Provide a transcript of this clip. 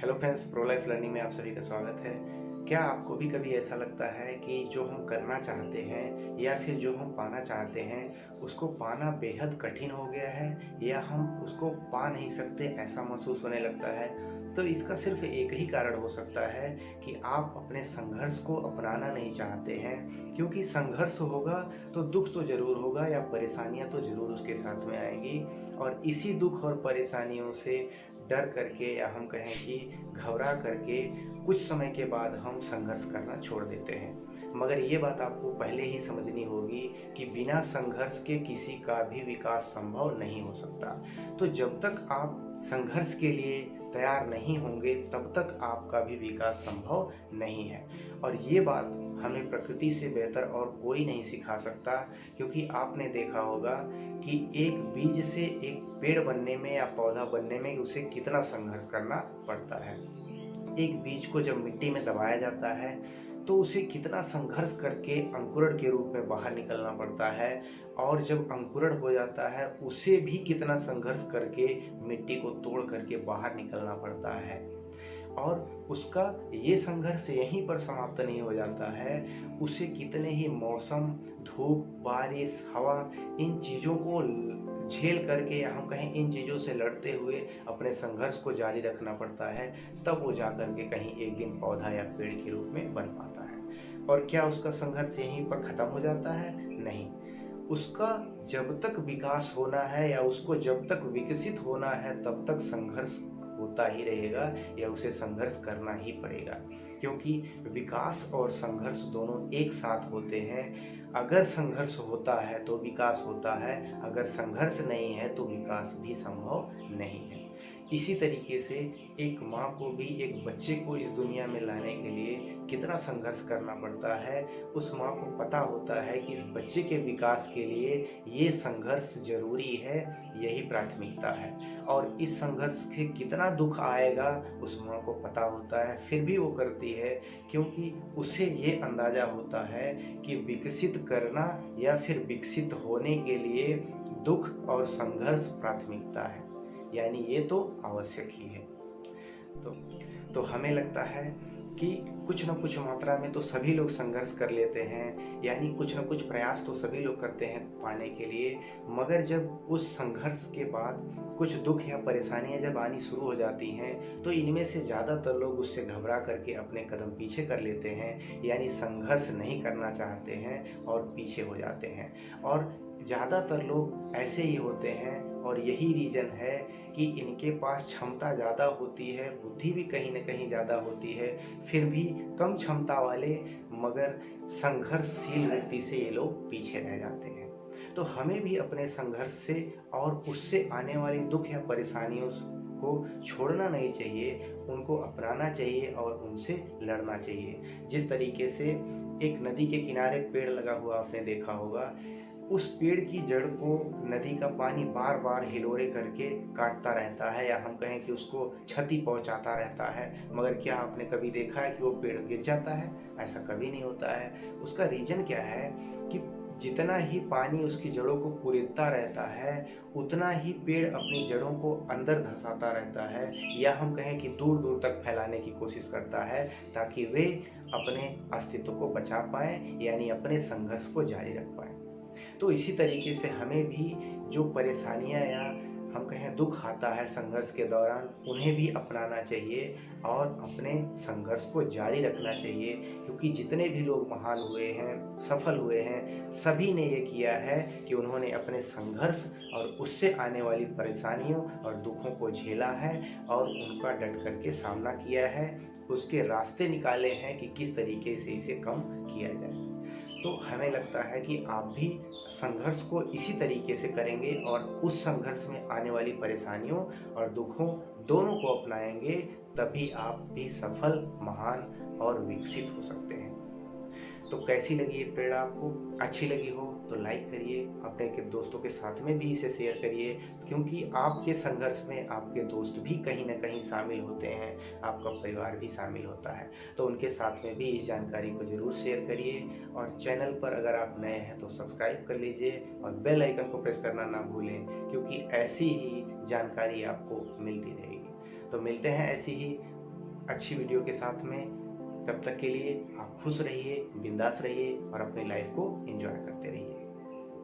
Hello friends, pro life learning में आप सभी का स्वागत है। क्या आपको भी कभी ऐसा लगता है कि जो हम करना चाहते हैं या फिर जो हम पाना चाहते हैं उसको पाना बेहद कठिन हो गया है या हम उसको पा नहीं सकते, ऐसा महसूस होने लगता है? तो इसका सिर्फ एक ही कारण हो सकता है कि आप अपने संघर्ष को अपनाना नहीं चाहते हैं, क्योंकि संघर्ष होगा तो दुख तो ज़रूर होगा या परेशानियां तो ज़रूर उसके साथ में आएंगी। और इसी दुख और परेशानियों से डर करके या हम कहें कि घबरा करके कुछ समय के बाद हम संघर्ष करना छोड़ देते हैं। मगर ये बात आपको पहले ही समझनी होगी कि बिना संघर्ष के किसी का भी विकास संभव नहीं हो सकता। तो जब तक आप संघर्ष के लिए तैयार नहीं होंगे तब तक आपका भी विकास संभव नहीं है। और ये बात हमें प्रकृति से बेहतर और कोई नहीं सिखा सकता, क्योंकि आपने देखा होगा कि एक बीज से एक पेड़ बनने में या पौधा बनने में उसे कितना संघर्ष करना पड़ता है। एक बीज को जब मिट्टी में दबाया जाता है तो उसे कितना संघर्ष करके अंकुरण के रूप में बाहर निकलना पड़ता है, और जब अंकुरण हो जाता है उसे भी कितना संघर्ष करके मिट्टी को तोड़ करके बाहर निकलना पड़ता है। और उसका ये संघर्ष यहीं पर समाप्त नहीं हो जाता है, उसे कितने ही मौसम, धूप, बारिश, हवा, इन चीज़ों को झेल करके या हम कहें इन चीज़ों से लड़ते हुए अपने संघर्ष को जारी रखना पड़ता है। तब वो जाकर के कहीं एक दिन पौधा या पेड़ के रूप में बन पाता है। और क्या उसका संघर्ष यहीं पर ख़त्म हो जाता है? नहीं। उसका जब तक विकास होना है या उसको जब तक विकसित होना है तब तक संघर्ष होता ही रहेगा या उसे संघर्ष करना ही पड़ेगा, क्योंकि विकास और संघर्ष दोनों एक साथ होते हैं। अगर संघर्ष होता है तो विकास होता है, अगर संघर्ष नहीं है तो विकास भी संभव नहीं है। इसी तरीके से एक माँ को भी एक बच्चे को इस दुनिया में लाने के लिए कितना संघर्ष करना पड़ता है, उस माँ को पता होता है कि इस बच्चे के विकास के लिए ये संघर्ष जरूरी है, यही प्राथमिकता है। और इस संघर्ष से कितना दुख आएगा उस माँ को पता होता है, फिर भी वो करती है, क्योंकि उसे ये अंदाजा होता है कि विकसित करना या फिर विकसित होने के लिए दुख और संघर्ष प्राथमिकता है, यानी ये तो आवश्यक ही है। तो तो हमें लगता है कि कुछ न कुछ मात्रा में तो सभी लोग संघर्ष कर लेते हैं, यानी कुछ न कुछ प्रयास तो सभी लोग करते हैं पाने के लिए। मगर जब उस संघर्ष के बाद कुछ दुख या परेशानियां जब आनी शुरू हो जाती हैं तो इनमें से ज़्यादातर लोग उससे घबरा करके अपने कदम पीछे कर लेते हैं, यानी संघर्ष नहीं करना चाहते हैं और पीछे हो जाते हैं। और ज़्यादातर लोग ऐसे ही होते हैं, और यही रीज़न है कि इनके पास क्षमता ज़्यादा होती है, बुद्धि भी कहीं न कहीं ज़्यादा होती है, फिर भी कम क्षमता वाले मगर संघर्षशील व्यक्ति से ये लोग पीछे रह जाते हैं। तो हमें भी अपने संघर्ष से और उससे आने वाली दुख या परेशानियों को छोड़ना नहीं चाहिए, उनको अपनाना चाहिए और उनसे लड़ना चाहिए। जिस तरीके से एक नदी के किनारे पेड़ लगा हुआ आपने देखा होगा, उस पेड़ की जड़ को नदी का पानी बार बार हिलोरे करके काटता रहता है या हम कहें कि उसको क्षति पहुंचाता रहता है, मगर क्या आपने कभी देखा है कि वो पेड़ गिर जाता है? ऐसा कभी नहीं होता है। उसका रीजन क्या है कि जितना ही पानी उसकी जड़ों को कुरेदता रहता है उतना ही पेड़ अपनी जड़ों को अंदर धंसाता रहता है, या हम कहें कि दूर दूर तक फैलाने की कोशिश करता है, ताकि वे अपने अस्तित्व को बचा पाएं, यानी अपने संघर्ष को जारी रख पाएं। तो इसी तरीके से हमें भी जो परेशानियां या हम कहें दुख आता है संघर्ष के दौरान, उन्हें भी अपनाना चाहिए और अपने संघर्ष को जारी रखना चाहिए, क्योंकि जितने भी लोग महान हुए हैं, सफल हुए हैं, सभी ने ये किया है कि उन्होंने अपने संघर्ष और उससे आने वाली परेशानियों और दुखों को झेला है और उनका डट करके सामना किया है, उसके रास्ते निकाले हैं कि किस तरीके से इसे कम किया जाए। तो हमें लगता है कि आप भी संघर्ष को इसी तरीके से करेंगे और उस संघर्ष में आने वाली परेशानियों और दुखों दोनों को अपनाएंगे, तभी आप भी सफल, महान और विकसित हो सकते हैं। तो कैसी लगी ये प्रेरणा आपको? अच्छी लगी हो तो लाइक करिए, अपने के दोस्तों के साथ में भी इसे शेयर करिए, क्योंकि आपके संघर्ष में आपके दोस्त भी कहीं ना कहीं शामिल होते हैं, आपका परिवार भी शामिल होता है। तो उनके साथ में भी इस जानकारी को जरूर शेयर करिए, और चैनल पर अगर आप नए हैं तो सब्सक्राइब कर लीजिए और बेल आइकन को प्रेस करना ना भूलें, क्योंकि ऐसी ही जानकारी आपको मिलती रहेगी। तो मिलते हैं ऐसी ही अच्छी वीडियो के साथ में। तब तक के लिए आप खुश रहिए, बिंदास रहिए और अपनी लाइफ को एंजॉय करते रहिए।